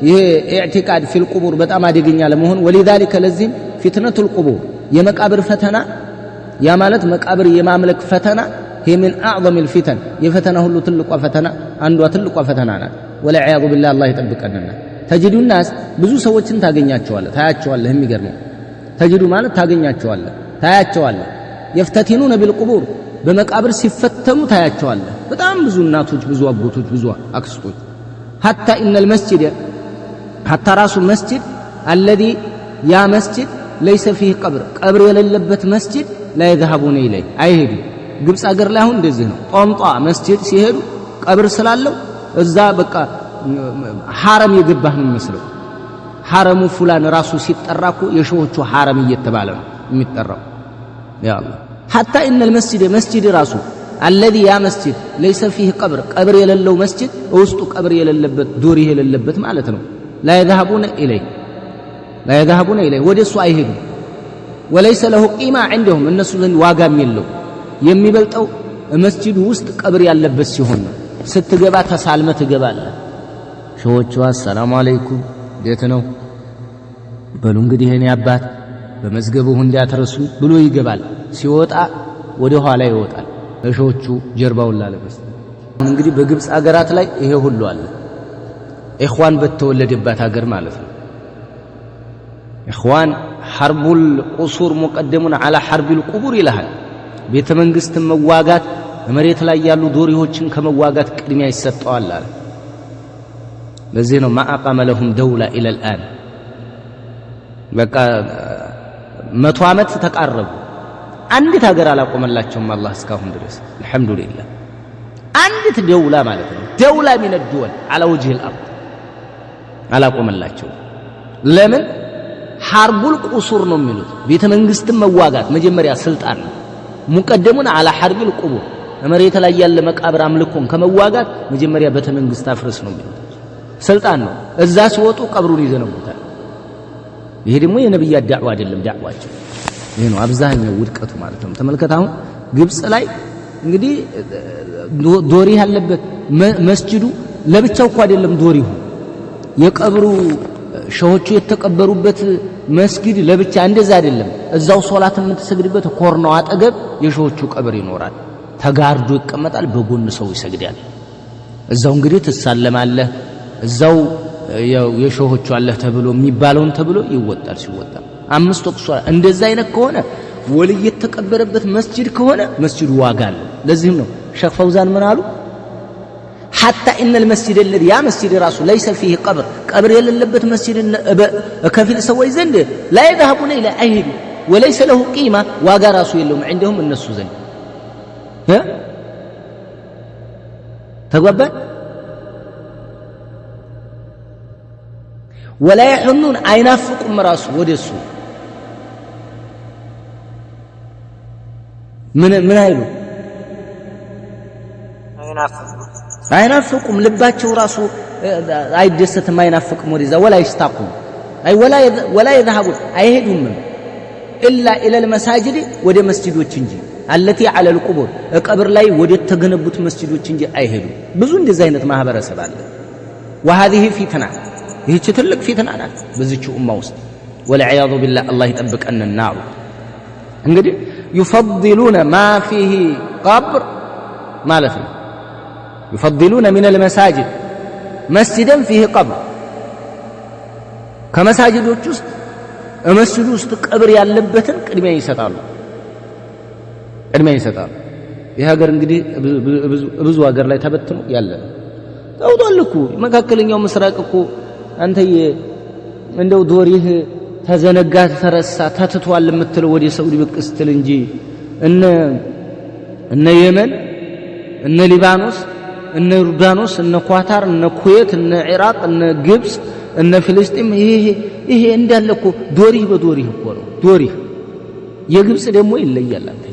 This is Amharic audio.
ይሄ ኢዕቲቃድ ፊል ቁቡር በጣም አደገኛ ለመሆን ወለذلك ለዚህም ፊትነቱል ቁቡር የመቃብር ፈተና ያ ማለት መቃብር የማምለክ ፈተና هي من اعظم الفتن የፈተና ሁሉ ትልቋ ፈተና አንዷ ትልቋ ፈተና ናት ወለዓያዙ ቢላህ አላህ ይጠብቀንና ተጅዱ الناس ብዙ ሰዎችን ታገኛቸዋለህ ታያቸዋለህ የሚገርመው ተጅዱ ማለት ታገኛቸዋለህ ታያቸዋለህ يفتتنون بالقبور በመቃብር ሲፈተኑ ታያቸዋለህ በጣም ብዙ እናቶች ብዙ አጎቶች ብዙ አክስቶች حتى ان المسجد حتى راس المسجد الذي يا مسجد ليس فيه قبر የሌለበት መስጂድ لا يذهبون اليه አይሄዱ ግብጽ ሀገር ላይ አሁን እንደዚህ ነው ጧምጧ መስጂድ ሲሄዱ ቀብር ስላለው እዛ በቃ ሐረም የገባህ ነው የሚመስለው ሐረሙ ፉላን ራሱ ሲጠራኩ የሾሆቹ ሐረም እየተባለ ነው የሚጠራው ያ አላህ حتى ان المسجد مسجد ራሱ الذي يا مسجد ليس فيه قبر የሌለው መስጂድ ውስጡ ቀብር የሌለበት ዶሪ የሌለበት ማለት ነው لا يذهبون اليه ወደሱ አይሄዱ وليس له قيمه عندهم እነሱ ዘንድ ዋጋም የለው የሚበልጠው መስጂዱ ውስጥ ቀብር ያለበት ሲሆን ነው ስትገባ ተሳልመ ትገባለህ ሾዎቹ አሰላሙ አለይኩም እንዴት ነው በሉ እንግዲህ እኔ አባት በመዝገቡ እንዲያተረሱ ብሎ ይገባል ሲወጣ ወደ ኋላ ይወጣል ሾዎቹ ጀርባውን ላለበስ እንግዲህ በግብጽ አገራት ላይ ይሄ ሁሉ አለ ኢኽዋን በተወለደባት ሀገር ማለት ነው ኢኽዋን ሐርቡል ቁሱር ሙቀደሙን على حرب القبور ይላል ቤተ መንግስት መዋጋት መሬት ላይ ያሉ ዶሪዎችን ከመዋጋት ቅድሚያ ይሰጣዋል አለ ለዚህ ነው ማአቀመ ለሁም ደውላ الى الان በቃ 100 ዓመት ተቃረቡ አንዲት ሀገር አላቆመላቸውም አላህ እስካሁን ድረስ አልহামዱሊላህ አንዲት ደውላ ማለት ነው ደውላ من الدول على وجه الارض አላቆመላቸው ለምን ሐርቡል ቁሱር ነው የሚሉት ቤተ መንግስት መዋጋት መጀመሪያ ስልጣን ነው ሙቀደሙን على حرب القبور መሬት ላይ ያለ መቃብር አምልኮን ከመዋጋት መጀመሪያ ቤተ መንግስት አፍርስ ነው የሚሉት ስልጣን ነው እዛ ሲወጡ ቀብሩን ይዘነቡታል ይሄ ደግሞ የነብያት ዳዕዋ አይደለም ዳዕዋቸው ይሄ ነው አብዛኛው ውድቀቱ ማለት ነው ተመልከት አሁን ግብጽ ላይ እንግዲህ ዶሪ ያለበት መስጂዱ ለብቻው እኮ አይደለም ዶሪው የቀብሩ ሸሆቹ የተቀበሩበት መስጊድ ለብቻ እንደዛ አይደለም እዛው ሶላት የምትሰግድበት ኮርናው አጠገብ የሸሆቹ ቀብር ይኖራል ተጋርዶ ይቀመጣል በጎን ሰው ይሰግዳል እዛው እንግዲህ ትሳለማለህ እዛው የሸሆቹ አለ ተብሎ የሚባለውን ተብሎ ይወጣል ሲወጣ አምስት ወቅት እንደዛ አይነት ከሆነ ወልይ የተቀበረበት መስጂድ ከሆነ መስጂዱ ዋጋ አለው ለዚህም ነው ሼክ ፈውዛን ምን አሉ حتى ان المسجد الذي يا مسجد راسه ليس فيه قبر يللبت مسجد كفيل سوي زند لا يذهبون الى اهل وليس له قيمه واغا راسه يلهم عندهم الناس زند ها تغبى ولا يحنون اينافقهم راسه ودسو من هيلو አይናፍቁም ልባቸው ራሱ አይደሰትም አይናፍቅም ወደዛ ወላ ይስታቁም አይ ወላ يذهبون አይሄዱም الا الى المساجد ወደ መስጂዶች እንጂ التي على القبور ቀብር ላይ ወደ ተገነቡት መስጂዶች እንጂ አይሄዱም ብዙ እንደዚህ አይነት ማህበረሰብ አለ وهذه فتنه ይህች ትልቅ ፊትና ናት በዚች ኡማ ውስጥ والعياذ بالله الله يطبقنا النار እንግዲህ يفضلون ما فيه قبر ማለት ነው يفضلون من المساجد مسجدا فيه قبر ከመሳጅዶች ውስጥ መስጂዱ ውስጥ ቀብር ያለበትን ቅድሚያ ይሰጣሉ ይሄ ሀገር እንግዲህ ብዙ ሀገር ላይ ተበትኖ ያለ ተውጣልኩ መካከለኛው ምስራቅ እኮ አንተዬ እንደው ዶሪህ ተዘነጋ ተረሳ ተትቷል የምትለው ወደ ሳውዲ ብቅ ስትል እንጂ እነ የመን እነ ሊባኖስ እነ ዮርዳኖስ እነ ኳታር እነ ኩዌት እነ ኢራቅ እነ ግብጽ እነ ፍልስጤም ይሄ እንዳለ እኮ ዶሪ በዶሪ እኮ ነው ዶሪ የግብጽ ደግሞ ይለያል አንተ